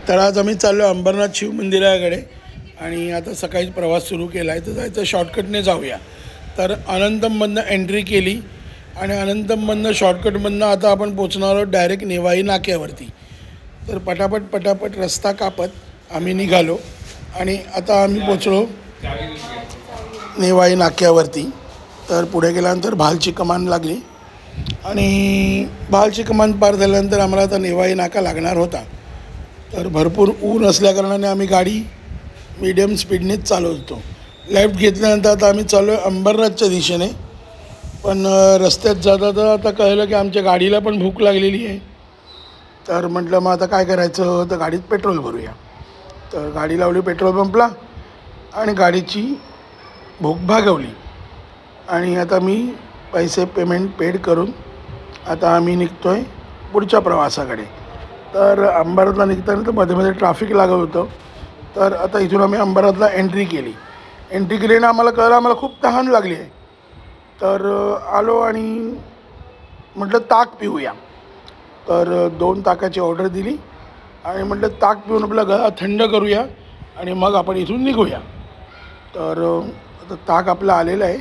तर आज आम्ही चाललो अंबरनाथ शिव मंदिराकडे आणि आता सकाळी प्रवास सुरू केला आहे. तर जायचं शॉर्टकटने जाऊया. तर अनंतममधनं एंट्री केली आणि अनंतममधनं शॉर्टकटमधनं आता आपण पोचणार आहोत डायरेक्ट नेवाई नाक्यावरती. तर पटापट रस्ता कापत आम्ही निघालो आणि आता आम्ही पोचलो नेवाई नाक्यावरती. तर पुढे गेल्यानंतर भालची कमान लागली आणि भालची कमान पार झाल्यानंतर आम्हाला आता नेवाई नाका लागणार होता. तर भरपूर ऊन असल्याकारणाने आम्ही गाडी मीडियम स्पीडनेच चालवत होतो. लेफ्ट घेतल्यानंतर आता आम्ही चाललो आहे अंबरनाथच्या दिशेने. पण रस्त्यात जाता आता कळलं की आमच्या गाडीला पण भूक लागलेली आहे. तर म्हटलं मग आता काय करायचं, तर गाडीत पेट्रोल भरूया. तर गाडी लावली पेट्रोल पंपला आणि गाडीची भूक भागवली आणि आता मी पैसे पेमेंट पेड करून आता आम्ही निघतो आहे पुढच्या प्रवासाकडे. तर अंबरनाथला निघताना तर मध्ये ट्रॅफिक लागत होतं. तर आता इथून आम्ही अंबरनाथला एंट्री केली आणि आम्हाला कळलं आम्हाला खूप तहान लागली आहे. तर आलो आणि म्हटलं ताक पिऊया. तर 2 ताकाची ऑर्डर दिली आणि म्हटलं ताक पिऊन आपला गळा थंड करूया आणि मग आपण इथून निघूया. तर आता ताक आपलं आलेलं आहे.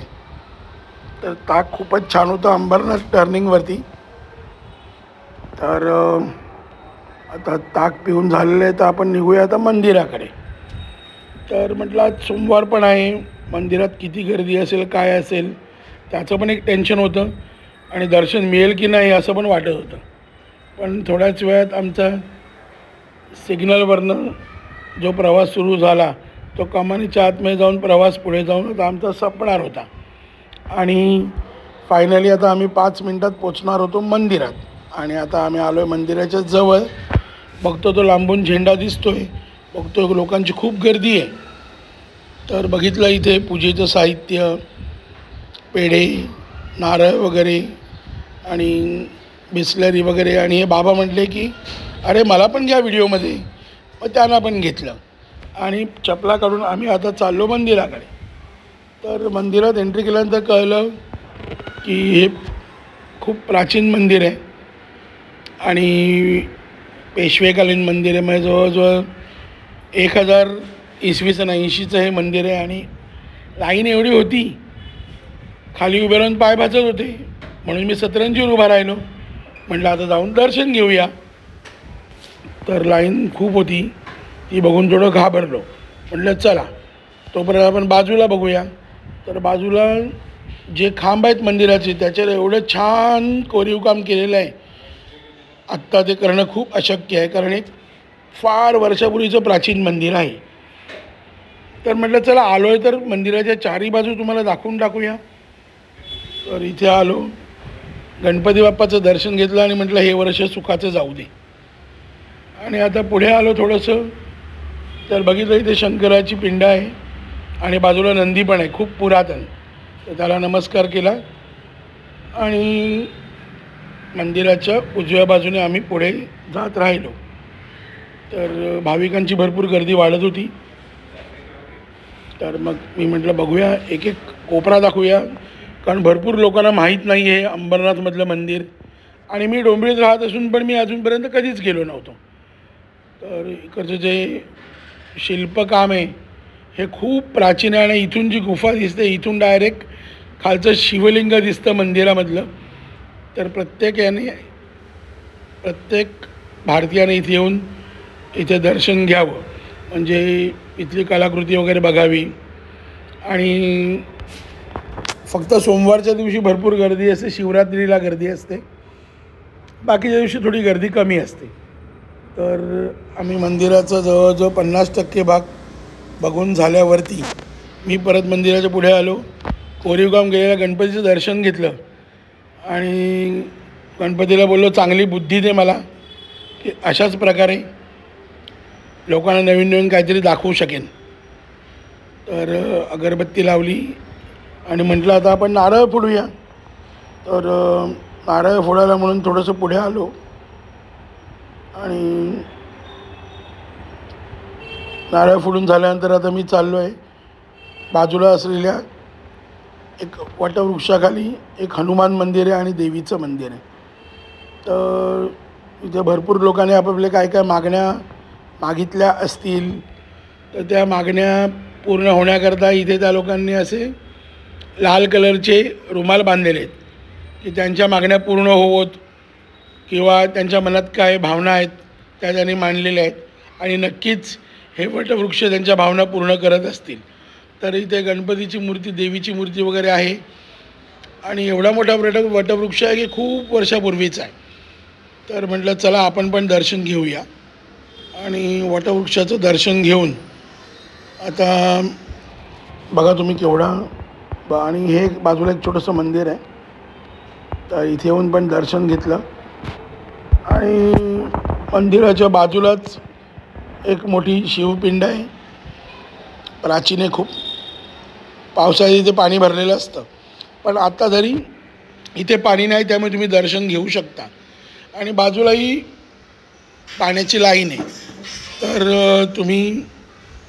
तर ताक खूपच छान होतं अंबरनाथ टर्निंगवरती. तर आता ताक पिऊन झालेलं आहे तर आपण निघूया आता मंदिराकडे. तर म्हटलं आज सोमवार पण आहे, मंदिरात किती गर्दी असेल काय असेल त्याचं पण एक टेन्शन होतं आणि दर्शन मिळेल की नाही असं पण वाटत होतं. पण थोड्याच वेळात आमचा सिग्नलवरनं जो प्रवास सुरू झाला तो कमानीच्या आतमध्ये जाऊन प्रवास पुढे जाऊन आता आमचा संपणार होता आणि फायनली आता आम्ही 5 मिनटात पोचणार होतो मंदिरात. आणि आता आम्ही आलो आहे मंदिराच्या जवळ. बघतो तो लांबून झेंडा दिसतो आहे, बघतो लोकांची खूप गर्दी आहे. तर बघितलं इथे पूजेचं साहित्य, पेढे, नारळ वगैरे आणि बिस्लरी वगैरे. आणि हे बाबा म्हटले की अरे मला पण घ्या व्हिडिओमध्ये. मग त्यांना पण घेतलं आणि चपला काढून आम्ही आता चाललो मंदिराकडे. तर मंदिरात एंट्री केल्यानंतर कळलं की हे खूप प्राचीन मंदिर आहे आणि पेशवेकालीन मंदिर आहे. म्हणजे जवळजवळ 1000 इसवी सन 80चं हे मंदिर आहे आणि लाईन एवढी होती, खाली उभे राहून पाय भाजत होते. म्हणून मी सतरंजीवर उभा राहिलो. म्हटलं आता जाऊन दर्शन घेऊया. तर लाईन खूप होती, ती बघून थोडं घाबरलो. म्हटलं चला तोपर्यंत आपण बाजूला बघूया. तर बाजूला जे खांब आहेत मंदिराचे त्याच्यावर एवढं छान कोरीव काम केलेलं आहे. आत्ता ते करणं खूप अशक्य आहे कारण एक फार वर्षापूर्वीचं प्राचीन मंदिर आहे. तर म्हटलं चला आलो आहे तर मंदिराच्या चारी बाजू तुम्हाला दाखवून टाकूया. तर इथे आलो, गणपती बाप्पाचं दर्शन घेतलं आणि म्हटलं हे वर्ष सुखाचं जाऊ दे. आणि आता पुढे आलो थोडंसं तर बघितलं इथे शंकराची पिंड आहे आणि बाजूला नंदी पण आहे खूप पुरातन. तर त्याला नमस्कार केला आणि मंदिराच्या उजव्या बाजूने आम्ही पुढे जात राहिलो. तर भाविकांची भरपूर गर्दी वाढत होती. तर मग मी म्हटलं बघूया एक एक कोपरा दाखवूया कारण भरपूर लोकांना माहीत नाही आहे अंबरनाथमधलं मंदिर. आणि मी डोंबिवलीत राहत असून पण मी अजूनपर्यंत कधीच गेलो नव्हतो. तर इकडचं जे शिल्पकाम आहे हे खूप प्राचीन आहे आणि इथून जी गुफा दिसते इथून डायरेक्ट खालचं शिवलिंग दिसतं मंदिरामधलं. तर प्रत्येक भारतीयाने इथे येऊन इथे दर्शन घ्यावं म्हणजे इथली कलाकृती वगैरे बघावी. आणि फक्त सोमवारच्या दिवशी भरपूर गर्दी असते, शिवरात्रीला गर्दी असते, बाकीच्या दिवशी थोडी गर्दी कमी असते. तर आम्ही मंदिराचा जवळजवळ 50% भाग बघून झाल्यावरती मी परत मंदिराच्या पुढे आलो. कोरीवकाम गेलेल्या गणपतीचं दर्शन घेतलं आणि गणपतीला बोललो चांगली बुद्धी दे मला की अशाच प्रकारे लोकांना नवीन काहीतरी दाखवू शकेन. तर अगरबत्ती लावली आणि म्हटलं आता आपण नारळ फोडूया. तर नारळ फोडायला म्हणून थोडंसं पुढे आलो आणि नारळ फोडून झाल्यानंतर आता मी चाललो आहे बाजूला असलेल्या एक वटवृक्षाखाली एक हनुमान मंदिर आहे आणि देवीचं मंदिर आहे. तर इथे भरपूर लोकांनी आपापले काय काय मागण्या मागितल्या असतील तर त्या मागण्या पूर्ण होण्याकरता इथे त्या लोकांनी असे लाल कलरचे रुमाल बांधलेले आहेत की त्यांच्या मागण्या पूर्ण होवोत किंवा त्यांच्या मनात काय भावना आहेत त्या त्यांनी मांडलेल्या आहेत आणि नक्कीच हे वटवृक्ष त्यांच्या भावना पूर्ण करत असतील. तर इथे गणपतीची मूर्ती, देवीची मूर्ती वगैरे आहे आणि एवढा मोठा वटवृक्ष आहे की खूप वर्षापूर्वीचा आहे. तर म्हटलं चला आपण पण दर्शन घेऊया आणि वटवृक्षाचं दर्शन घेऊन आता बघा तुम्ही केवढा आणि हे बाजूला एक छोटंसं मंदिर आहे. तर इथे येऊन पण दर्शन घेतलं आणि मंदिराच्या बाजूलाच एक मोठी शिवपिंड आहे, प्राचीन आहे खूप. पावसाळ्यात इथे पाणी भरलेलं असतं, पण आता जरी इथे पाणी नाही त्यामुळे तुम्ही दर्शन घेऊ शकता. आणि बाजूलाही पाण्याची लाईन आहे. तर तुम्ही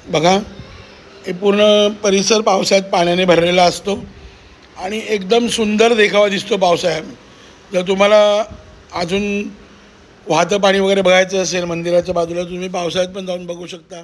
बघा हे पूर्ण परिसर पावसाळ्यात पाण्याने भरलेला असतो आणि एकदम सुंदर देखावा दिसतो पावसाळ्यात. जर तुम्हाला अजून वाहतं पाणी वगैरे बघायचं असेल मंदिराच्या बाजूला तुम्ही पावसाळ्यात पण जाऊन बघू शकता.